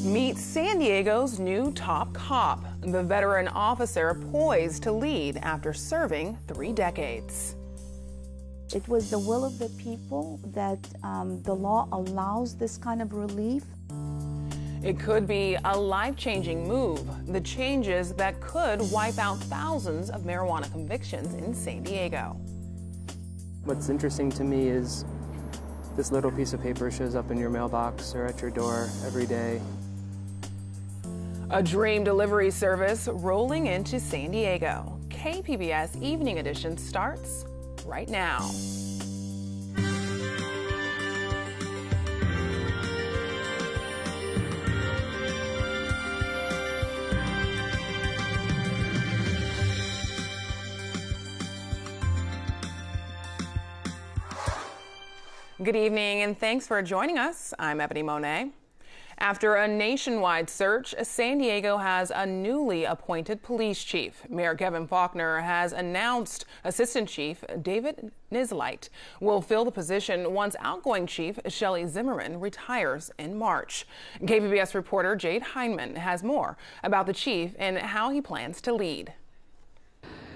Meet San Diego's new top cop, the veteran officer poised to lead after serving 3 decades. It was the will of the people that the law allows this kind of relief. It could be a life-changing move, the changes that could wipe out thousands of marijuana convictions in San Diego. What's interesting to me is this little piece of paper shows up in your mailbox or at your door every day. A dream delivery service rolling into San Diego. KPBS Evening Edition starts right now. Good evening and thanks for joining us. I'm Ebony Monet. After a nationwide search, San Diego has a newly appointed police chief. Mayor Kevin Faulconer has announced Assistant Chief David Nislight will fill the position once outgoing Chief Shelley Zimmerman retires in March. KPBS reporter Jade Hindman has more about the chief and how he plans to lead.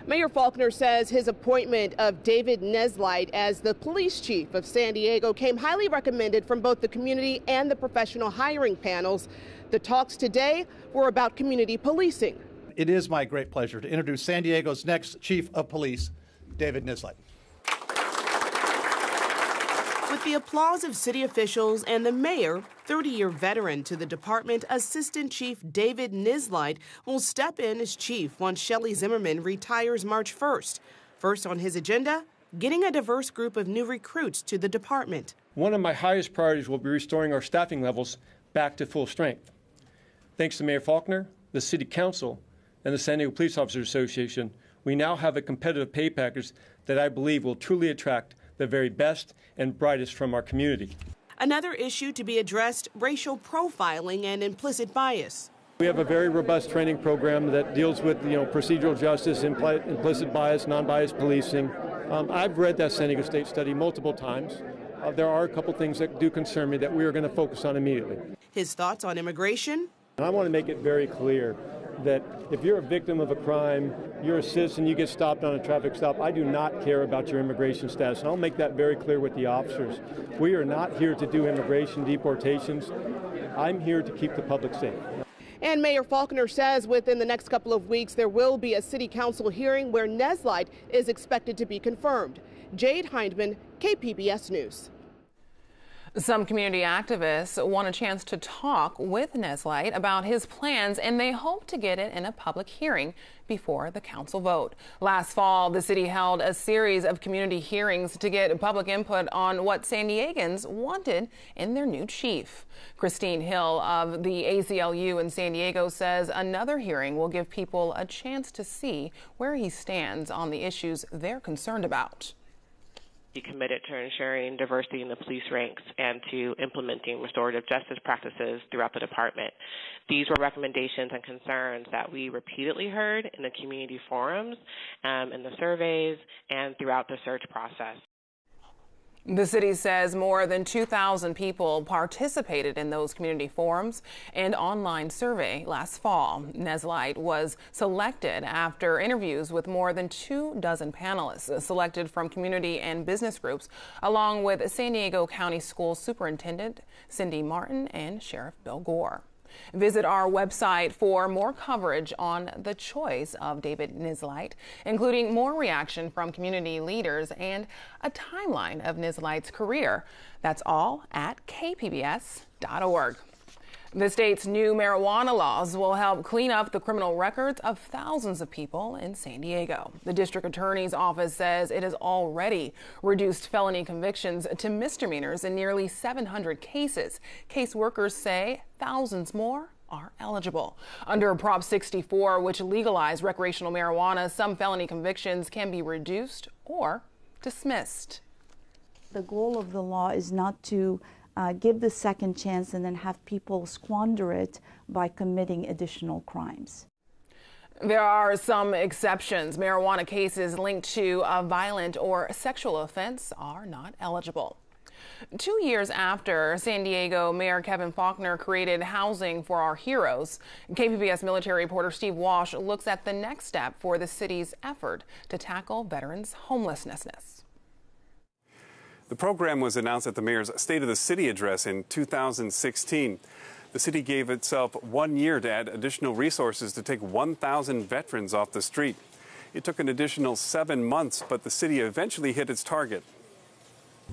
Mayor Faulconer says his appointment of David Nislight as the police chief of San Diego came highly recommended from both the community and the professional hiring panels. The talks today were about community policing. It is my great pleasure to introduce San Diego's next chief of police, David Nislight. With the applause of city officials and the mayor, 30-year veteran to the department, Assistant Chief David Nislight will step in as chief once Shelley Zimmerman retires March 1st. First on his agenda, getting a diverse group of new recruits to the department. One of my highest priorities will be restoring our staffing levels back to full strength. Thanks to Mayor Faulconer, the City Council, and the San Diego Police Officers Association, we now have a competitive pay package that I believe will truly attract the very best and brightest from our community. Another issue to be addressed, racial profiling and implicit bias. We have a very robust training program that deals with procedural justice, implicit bias, non-biased policing. I've read that San Diego State study multiple times. There are a couple things that do concern me that we are going to focus on immediately. His thoughts on immigration? And I want to make it very clear that if you're a victim of a crime, you're a citizen, you get stopped on a traffic stop, I do not care about your immigration status. And I'll make that very clear with the officers. We are not here to do immigration deportations. I'm here to keep the public safe. And Mayor Faulconer says within the next couple of weeks there will be a city council hearing where Nislight is expected to be confirmed. Jade Hindman, KPBS News. Some community activists want a chance to talk with Nislight about his plans, and they hope to get it in a public hearing before the council vote. Last fall, the city held a series of community hearings to get public input on what San Diegans wanted in their new chief. Christine Hill of the ACLU in San Diego says another hearing will give people a chance to see where he stands on the issues they're concerned about. Be committed to ensuring diversity in the police ranks and to implementing restorative justice practices throughout the department. These were recommendations and concerns that we repeatedly heard in the community forums, in the surveys, and throughout the search process. The city says more than 2,000 people participated in those community forums and online survey last fall. Nislight was selected after interviews with more than 24 panelists selected from community and business groups, along with San Diego County School Superintendent Cindy Martin and Sheriff Bill Gore. Visit our website for more coverage on the choice of David Nislight, including more reaction from community leaders and a timeline of Nislight's career. That's all at kpbs.org. The state's new marijuana laws will help clean up the criminal records of thousands of people in San Diego. The district attorney's office says it has already reduced felony convictions to misdemeanors in nearly 700 cases. Caseworkers say thousands more are eligible. Under Prop 64, which legalized recreational marijuana, some felony convictions can be reduced or dismissed. The goal of the law is not to give the second chance and then have people squander it by committing additional crimes. There are some exceptions. Marijuana cases linked to a violent or sexual offense are not eligible. 2 years after San Diego Mayor Kevin Faulconer created Housing for Our Heroes, KPBS military reporter Steve Walsh looks at the next step for the city's effort to tackle veterans' homelessness. The program was announced at the mayor's State of the City address in 2016. The city gave itself 1 year to add additional resources to take 1,000 veterans off the street. It took an additional 7 months, but the city eventually hit its target.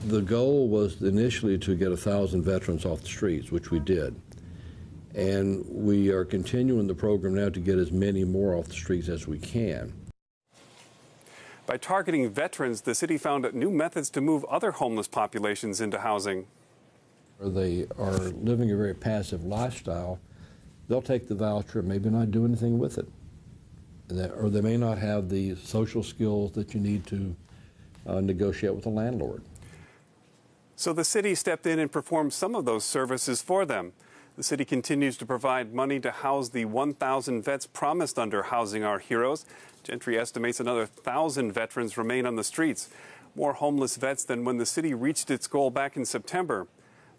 The goal was initially to get 1,000 veterans off the streets, which we did. And we are continuing the program now to get as many more off the streets as we can. By targeting veterans, the city found new methods to move other homeless populations into housing. They are living a very passive lifestyle. They'll take the voucher and maybe not do anything with it. Or they may not have the social skills that you need to negotiate with a landlord. So the city stepped in and performed some of those services for them. The city continues to provide money to house the 1,000 vets promised under Housing Our Heroes. Gentry estimates another 1,000 veterans remain on the streets, more homeless vets than when the city reached its goal back in September.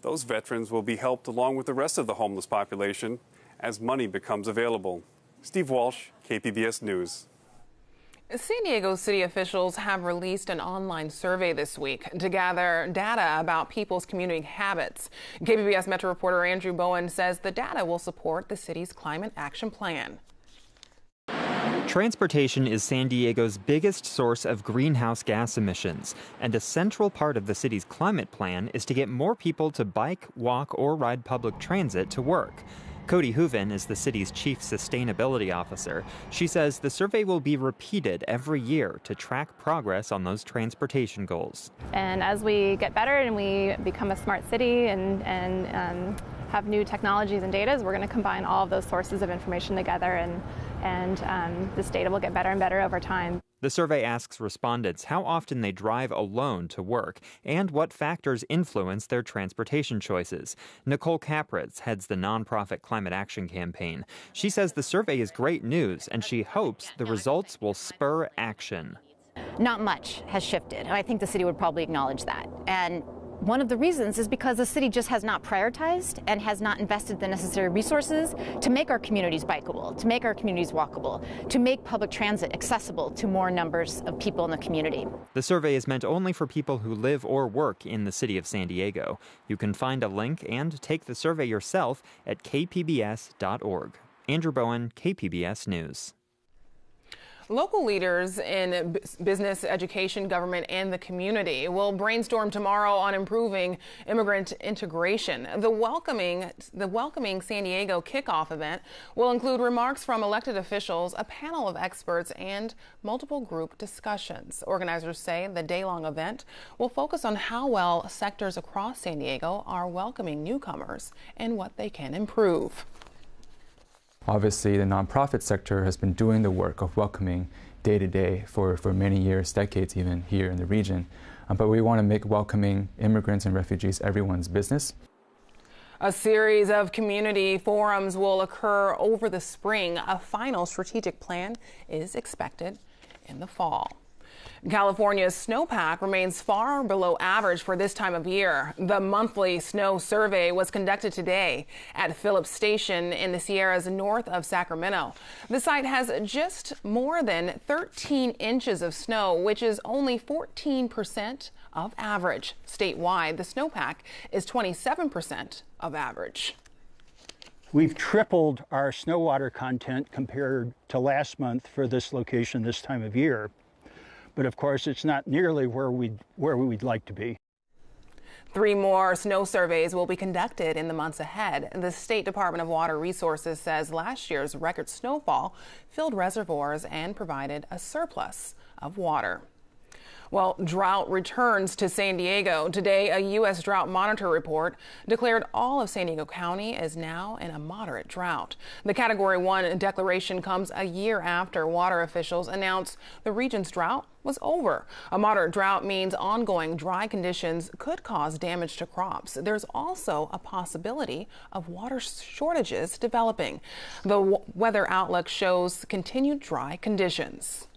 Those veterans will be helped along with the rest of the homeless population as money becomes available. Steve Walsh, KPBS News. San Diego city officials have released an online survey this week to gather data about people's commuting habits. KPBS Metro reporter Andrew Bowen says the data will support the city's climate action plan. Transportation is San Diego's biggest source of greenhouse gas emissions, and a central part of the city's climate plan is to get more people to bike, walk, or ride public transit to work. Cody Hooven is the city's chief sustainability officer. She says the survey will be repeated every year to track progress on those transportation goals. And as we get better and we become a smart city and have new technologies and data, we're going to combine all of those sources of information together, and this data will get better and better over time. The survey asks respondents how often they drive alone to work and what factors influence their transportation choices. Nicole Capritz heads the nonprofit Climate Action Campaign. She says the survey is great news, and she hopes the results will spur action. Not much has shifted, and I think the city would probably acknowledge that. And one of the reasons is because the city just has not prioritized and has not invested the necessary resources to make our communities bikeable, to make our communities walkable, to make public transit accessible to more numbers of people in the community. The survey is meant only for people who live or work in the city of San Diego. You can find a link and take the survey yourself at kpbs.org. Andrew Bowen, KPBS News. Local leaders in business, education, government, and the community will brainstorm tomorrow on improving immigrant integration. The Welcoming San Diego kickoff event will include remarks from elected officials, a panel of experts, and multiple group discussions. Organizers say the day-long event will focus on how well sectors across San Diego are welcoming newcomers and what they can improve. Obviously, the nonprofit sector has been doing the work of welcoming day to day for many years, decades even, here in the region. But we want to make welcoming immigrants and refugees everyone's business. A series of community forums will occur over the spring. A final strategic plan is expected in the fall. California's snowpack remains far below average for this time of year. The monthly snow survey was conducted today at Phillips Station in the Sierras north of Sacramento. The site has just more than 13 inches of snow, which is only 14% of average. Statewide, the snowpack is 27% of average. We've tripled our snow water content compared to last month for this location this time of year. But of course, it's not nearly where we'd like to be. 3 more snow surveys will be conducted in the months ahead. The State Department of Water Resources says last year's record snowfall filled reservoirs and provided a surplus of water. Well, drought returns to San Diego. Today, a U.S. Drought Monitor report declared all of San Diego County is now in a moderate drought. The Category 1 declaration comes a year after water officials announced the region's drought was over. A moderate drought means ongoing dry conditions could cause damage to crops. There's also a possibility of water shortages developing. The weather outlook shows continued dry conditions.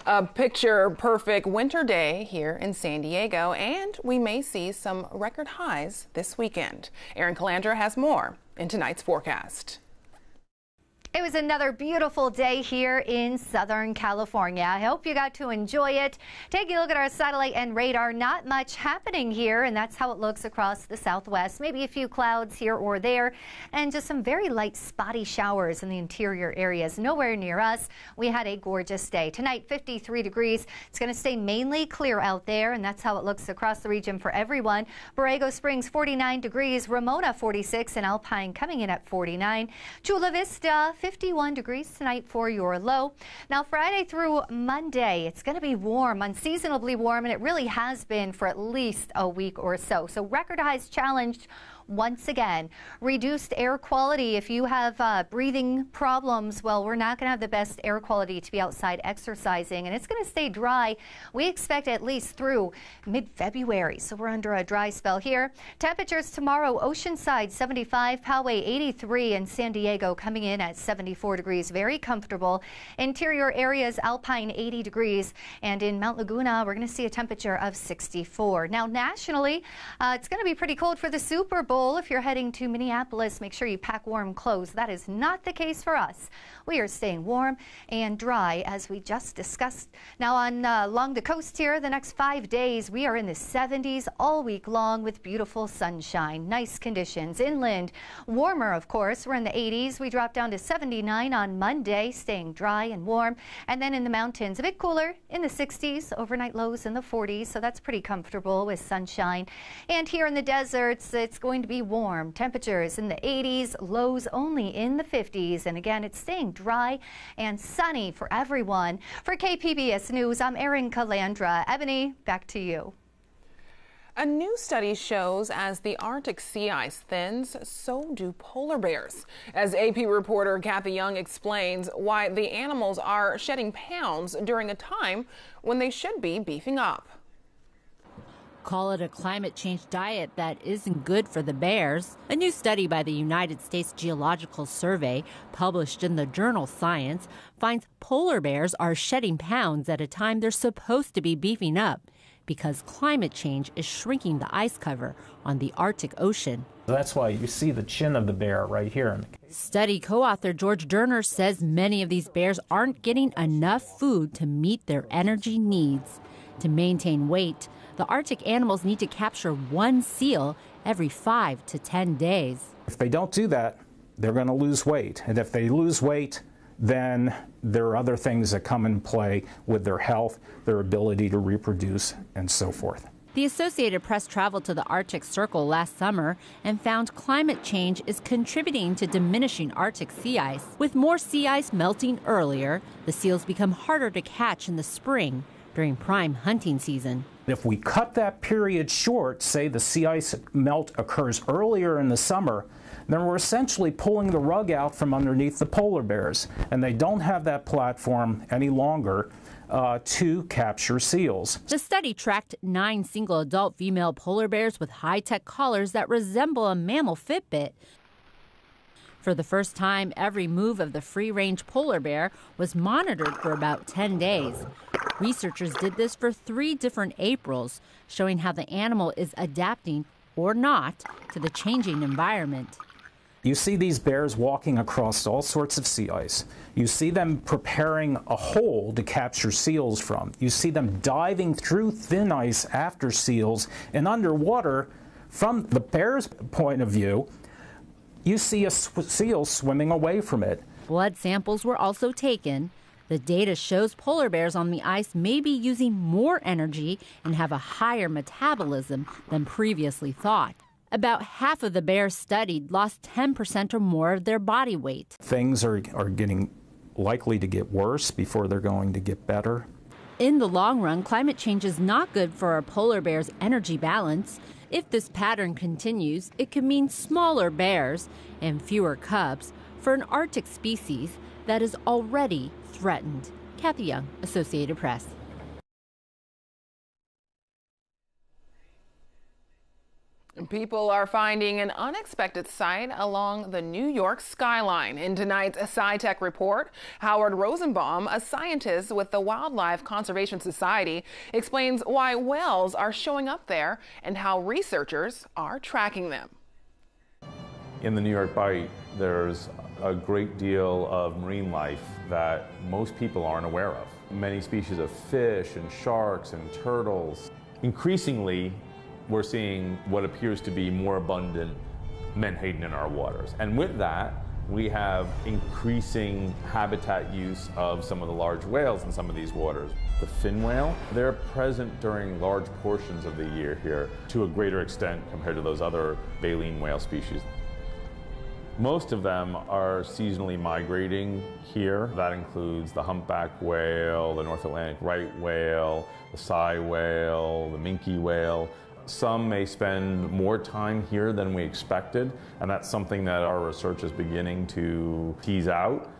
A picture-perfect winter day here in San Diego, and we may see some record highs this weekend. Erin Calandra has more in tonight's forecast. It was another beautiful day here in Southern California. I hope you got to enjoy it. Taking a look at our satellite and radar, not much happening here, and that's how it looks across the southwest. Maybe a few clouds here or there, and just some very light spotty showers in the interior areas. Nowhere near us. We had a gorgeous day. Tonight, 53 degrees. It's going to stay mainly clear out there, and that's how it looks across the region for everyone. Borrego Springs, 49 degrees. Ramona, 46, and Alpine coming in at 49. Chula Vista, 51 degrees tonight for your low. Now Friday through Monday, it's going to be warm, unseasonably warm, and it really has been for at least a week or so. So record highs challenged once again. Reduced air quality. If you have breathing problems, well, we're not going to have the best air quality to be outside exercising, and it's going to stay dry. We expect at least through mid-February, so we're under a dry spell here. Temperatures tomorrow, Oceanside 75, Poway 83, and San Diego coming in at 74 degrees. Very comfortable. Interior areas, Alpine 80 degrees, and in Mount Laguna, we're going to see a temperature of 64. Now nationally, it's going to be pretty cold for the Super Bowl. If you're heading to Minneapolis, make sure you pack warm clothes. That is not the case for us. We are staying warm and dry, as we just discussed. Now along the coast here, the next 5 days, we are in the 70s all week long with beautiful sunshine. Nice conditions. Inland, warmer, of course. We're in the 80s. We drop down to 79 on Monday, staying dry and warm. And then in the mountains, a bit cooler in the 60s. Overnight lows in the 40s, so that's pretty comfortable with sunshine. And here in the deserts, it's going to be warm. Temperatures in the 80s, lows only in the 50s. And again, it's staying dry and sunny for everyone. For KPBS News, I'm Erin Calandra. Ebony, back to you. A new study shows as the Arctic sea ice thins, so do polar bears. As AP reporter Kathy Young explains why the animals are shedding pounds during a time when they should be beefing up. Call it a climate change diet that isn't good for the bears. A new study by the United States Geological Survey, published in the journal Science, finds polar bears are shedding pounds at a time they're supposed to be beefing up because climate change is shrinking the ice cover on the Arctic Ocean. That's why you see the chin of the bear right here. Study co-author George Durner says many of these bears aren't getting enough food to meet their energy needs. To maintain weight, the Arctic animals need to capture one seal every 5 to 10 days. If they don't do that, they're going to lose weight. And if they lose weight, then there are other things that come in play with their health, their ability to reproduce, and so forth. The Associated Press traveled to the Arctic Circle last summer and found climate change is contributing to diminishing Arctic sea ice. With more sea ice melting earlier, the seals become harder to catch in the spring during prime hunting season. If we cut that period short, say the sea ice melt occurs earlier in the summer, then we're essentially pulling the rug out from underneath the polar bears, and they don't have that platform any longer to capture seals. The study tracked 9 single adult female polar bears with high-tech collars that resemble a mammal Fitbit. For the first time, every move of the free-range polar bear was monitored for about 10 days. Researchers did this for 3 different Aprils, showing how the animal is adapting or not to the changing environment. You see these bears walking across all sorts of sea ice. You see them preparing a hole to capture seals from. You see them diving through thin ice after seals, and underwater, from the bear's point of view, you see a seal swimming away from it. Blood samples were also taken. The data shows polar bears on the ice may be using more energy and have a higher metabolism than previously thought. About half of the bears studied lost 10% or more of their body weight. Things are getting likely to get worse before they're going to get better. In the long run, climate change is not good for our polar bears' energy balance. If this pattern continues, it could mean smaller bears and fewer cubs for an Arctic species that is already threatened. Kathy Young, Associated Press. People are finding an unexpected sight along the New York skyline. In tonight's SciTech report, Howard Rosenbaum, a scientist with the Wildlife Conservation Society, explains why whales are showing up there and how researchers are tracking them. In the New York Bight, there's a great deal of marine life that most people aren't aware of. Many species of fish and sharks and turtles. Increasingly, we're seeing what appears to be more abundant menhaden in our waters. And with that, we have increasing habitat use of some of the large whales in some of these waters. The fin whale, they're present during large portions of the year here to a greater extent compared to those other baleen whale species. Most of them are seasonally migrating here. That includes the humpback whale, the North Atlantic right whale, the sei whale, the minke whale. Some may spend more time here than we expected, and that's something that our research is beginning to tease out.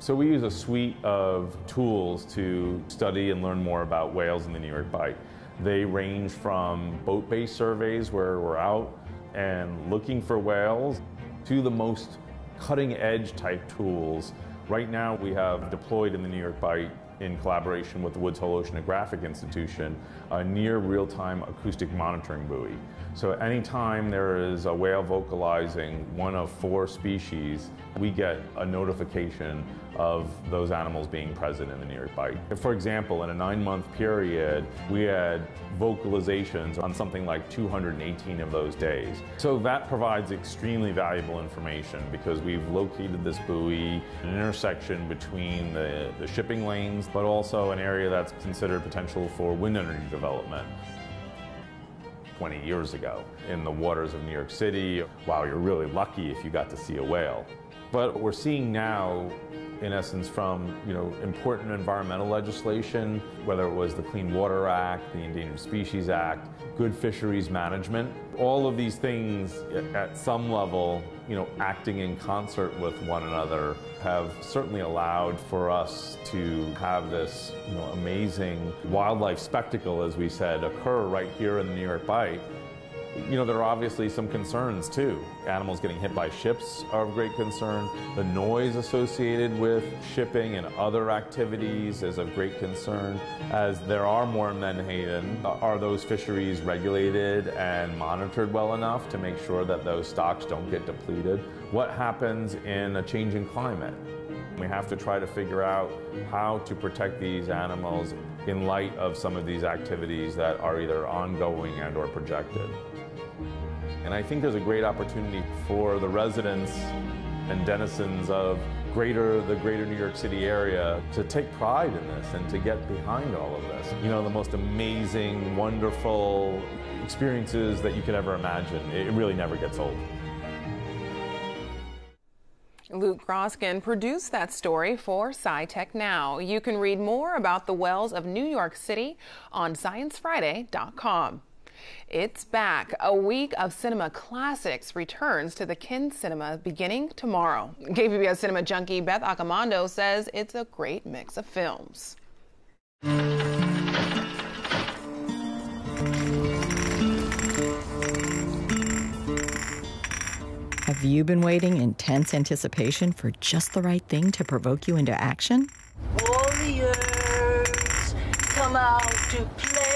So we use a suite of tools to study and learn more about whales in the New York Bight. They range from boat-based surveys where we're out and looking for whales to the most cutting-edge type tools. Right now we have deployed in the New York Bight, in collaboration with the Woods Hole Oceanographic Institution, a near real-time acoustic monitoring buoy. So anytime there is a whale vocalizing one of 4 species, we get a notification of those animals being present in the New York Bight. For example, in a 9-month period, we had vocalizations on something like 218 of those days. So that provides extremely valuable information because we've located this buoy, an intersection between the shipping lanes, but also an area that's considered potential for wind energy development. 20 years ago in the waters of New York City, wow, you're really lucky if you got to see a whale. But we're seeing now, in essence, from important environmental legislation, whether it was the Clean Water Act, the Endangered Species Act, good fisheries management, all of these things at some level, acting in concert with one another, have certainly allowed for us to have this amazing wildlife spectacle, as we said, occur right here in the New York Bight. There are obviously some concerns too. Animals getting hit by ships are of great concern. The noise associated with shipping and other activities is of great concern. As there are more menhaden, are those fisheries regulated and monitored well enough to make sure that those stocks don't get depleted? What happens in a changing climate? We have to try to figure out how to protect these animals in light of some of these activities that are either ongoing and or projected. And I think there's a great opportunity for the residents and denizens of the greater New York City area to take pride in this and to get behind all of this. The most amazing, wonderful experiences that you could ever imagine. It really never gets old. Luke Groskin produced that story for SciTech Now. You can read more about the whales of New York City on sciencefriday.com. It's back. A week of cinema classics returns to the Kin Cinema beginning tomorrow. KPBS cinema junkie Beth Accomando says it's a great mix of films. Have you been waiting in tense anticipation for just the right thing to provoke you into action? Warriors, come out to play.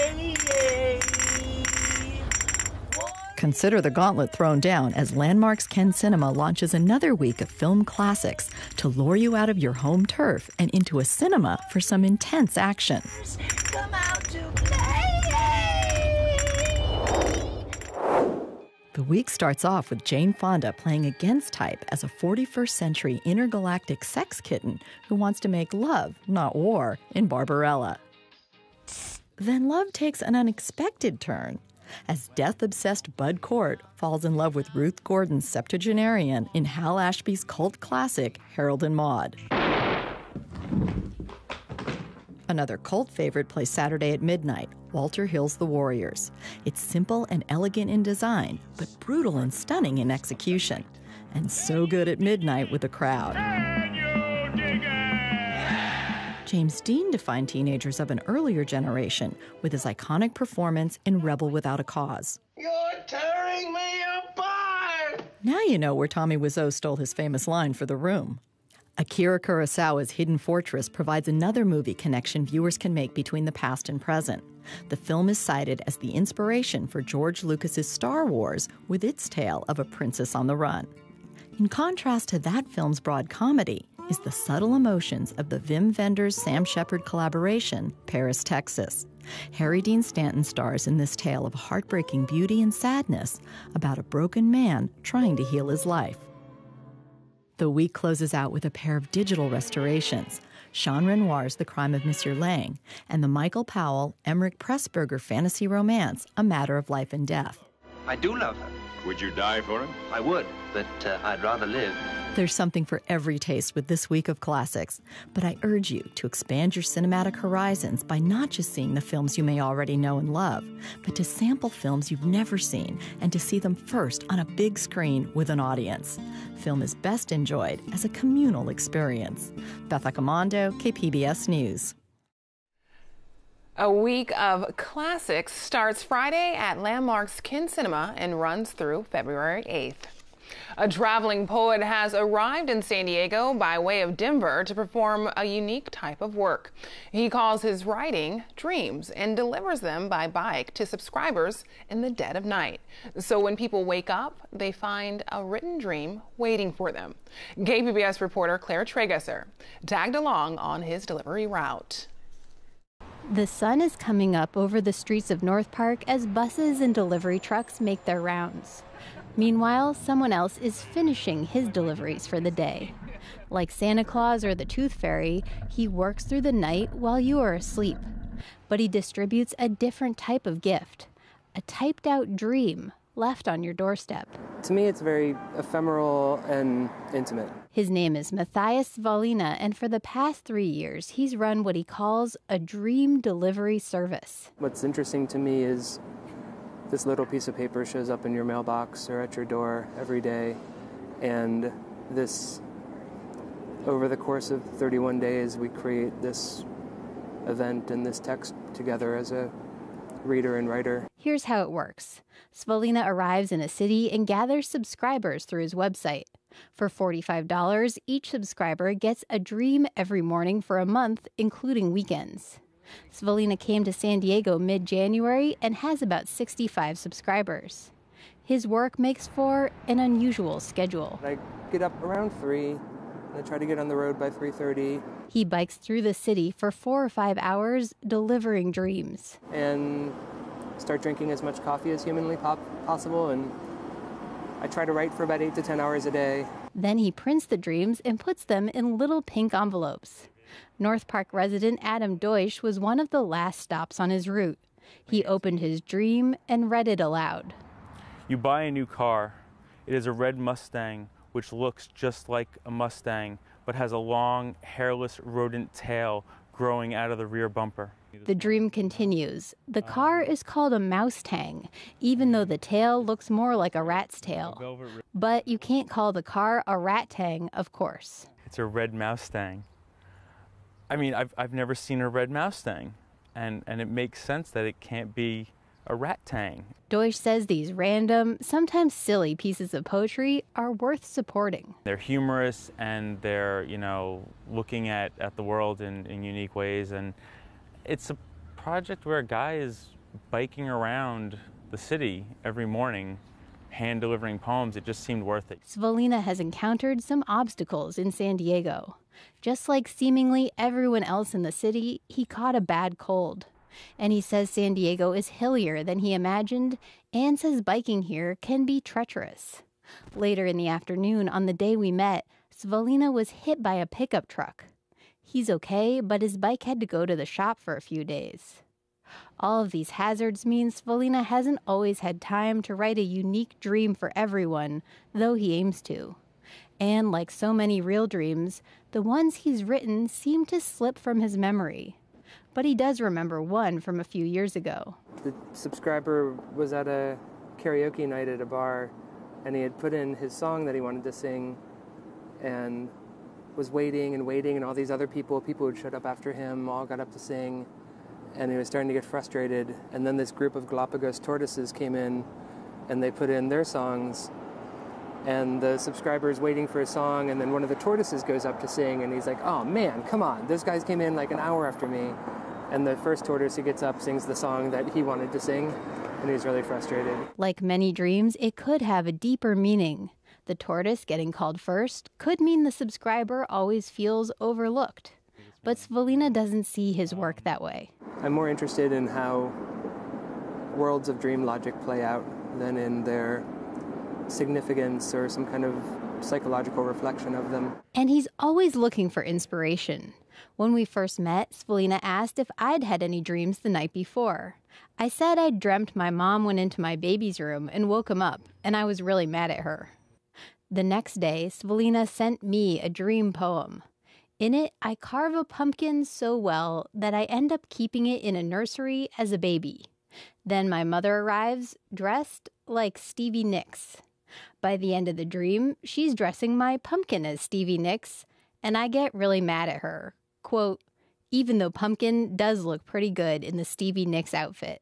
Consider the gauntlet thrown down as Landmark's Ken Cinema launches another week of film classics to lure you out of your home turf and into a cinema for some intense action. Come out to play. The week starts off with Jane Fonda playing against type as a 41st century intergalactic sex kitten who wants to make love, not war, in Barbarella. Then love takes an unexpected turn as death-obsessed Bud Cort falls in love with Ruth Gordon's septuagenarian in Hal Ashby's cult classic, Harold and Maude. Another cult favorite plays Saturday at midnight, Walter Hill's The Warriors. It's simple and elegant in design, but brutal and stunning in execution. And so good at midnight with the crowd. James Dean defined teenagers of an earlier generation with his iconic performance in Rebel Without a Cause. You're tearing me apart! Now you know where Tommy Wiseau stole his famous line for The Room. Akira Kurosawa's Hidden Fortress provides another movie connection viewers can make between the past and present. The film is cited as the inspiration for George Lucas's Star Wars with its tale of a princess on the run. In contrast to that film's broad comedy is the subtle emotions of the Wim Wenders-Sam Shepard collaboration, Paris, Texas. Harry Dean Stanton stars in this tale of heartbreaking beauty and sadness about a broken man trying to heal his life. The week closes out with a pair of digital restorations, Jean Renoir's The Crime of Monsieur Lang and the Michael Powell, Emmerich Pressburger fantasy romance, A Matter of Life and Death. I do love her. Would you die for him? I would, but I'd rather live. There's something for every taste with this week of classics, but I urge you to expand your cinematic horizons by not just seeing the films you may already know and love, but to sample films you've never seen and to see them first on a big screen with an audience. Film is best enjoyed as a communal experience. Beth Accomando, KPBS News. A week of classics starts Friday at Landmark's Kin Cinema and runs through February 8th. A traveling poet has arrived in San Diego by way of Denver to perform a unique type of work. He calls his writing dreams and delivers them by bike to subscribers in the dead of night. So when people wake up, they find a written dream waiting for them. KPBS reporter Claire Tragesser tagged along on his delivery route. The sun is coming up over the streets of North Park as buses and delivery trucks make their rounds. Meanwhile, someone else is finishing his deliveries for the day. Like Santa Claus or the Tooth Fairy, he works through the night while you are asleep. But he distributes a different type of gift, a typed-out dream left on your doorstep. To me, it's very ephemeral and intimate. His name is Matthias Valina, and for the past 3 years, he's run what he calls a dream delivery service. What's interesting to me is this little piece of paper shows up in your mailbox or at your door every day, and this, over the course of 31 days, we create this event and this text together as a reader and writer. Here's how it works. Svalina arrives in a city and gathers subscribers through his website. For $45, each subscriber gets a dream every morning for a month, including weekends. Svalina came to San Diego mid-January and has about 65 subscribers. His work makes for an unusual schedule. I get up around 3, and I try to get on the road by 3:30. He bikes through the city for 4 or 5 hours, delivering dreams. And start drinking as much coffee as humanly possible, and I try to write for about 8 to 10 hours a day. Then he prints the dreams and puts them in little pink envelopes. North Park resident Adam Deutsch was one of the last stops on his route. He opened his dream and read it aloud. You buy a new car. It is a red Mustang, which looks just like a Mustang, but has a long, hairless rodent tail growing out of the rear bumper. The dream continues. The car is called a Moustang, even though the tail looks more like a rat's tail. But you can't call the car a rat-tang, of course. It's a red Mustang. I mean, I've never seen a red Mustang, and it makes sense that it can't be a rat-tang. Deutsch says these random, sometimes silly pieces of poetry are worth supporting. They're humorous, and they're, looking at the world in unique ways, and it's a project where a guy is biking around the city every morning, hand-delivering poems. It just seemed worth it. Svalina has encountered some obstacles in San Diego. Just like seemingly everyone else in the city, he caught a bad cold. And he says San Diego is hillier than he imagined, and says biking here can be treacherous. Later in the afternoon, on the day we met, Svalina was hit by a pickup truck. He's okay, but his bike had to go to the shop for a few days. All of these hazards mean Svalina hasn't always had time to write a unique dream for everyone, though he aims to. And like so many real dreams, the ones he's written seem to slip from his memory. But he does remember one from a few years ago. The subscriber was at a karaoke night at a bar, and he had put in his song that he wanted to sing, and was waiting and waiting, and all these other people who showed up after him all got up to sing, and he was starting to get frustrated. And then this group of Galapagos tortoises came in, and they put in their songs, and the subscriber's waiting for a song, and then one of the tortoises goes up to sing, and he's like, oh man, come on, those guys came in like an hour after me. And the first tortoise who gets up sings the song that he wanted to sing, and he's really frustrated. Like many dreams, it could have a deeper meaning. The tortoise getting called first could mean the subscriber always feels overlooked. But Svalina doesn't see his work that way. I'm more interested in how worlds of dream logic play out than in their significance or some kind of psychological reflection of them. And he's always looking for inspiration. When we first met, Svalina asked if I'd had any dreams the night before. I said I'd dreamt my mom went into my baby's room and woke him up, and I was really mad at her. The next day, Svalina sent me a dream poem. In it, I carve a pumpkin so well that I end up keeping it in a nursery as a baby. Then my mother arrives, dressed like Stevie Nicks. By the end of the dream, she's dressing my pumpkin as Stevie Nicks, and I get really mad at her. Quote, even though Pumpkin does look pretty good in the Stevie Nicks outfit.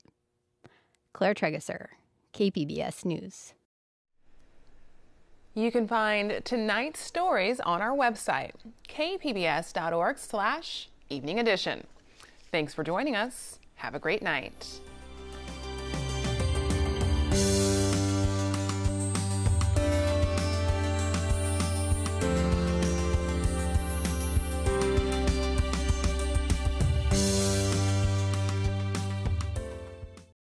Claire Tregesser, KPBS News. You can find tonight's stories on our website, kpbs.org/evening edition. Thanks for joining us. Have a great night.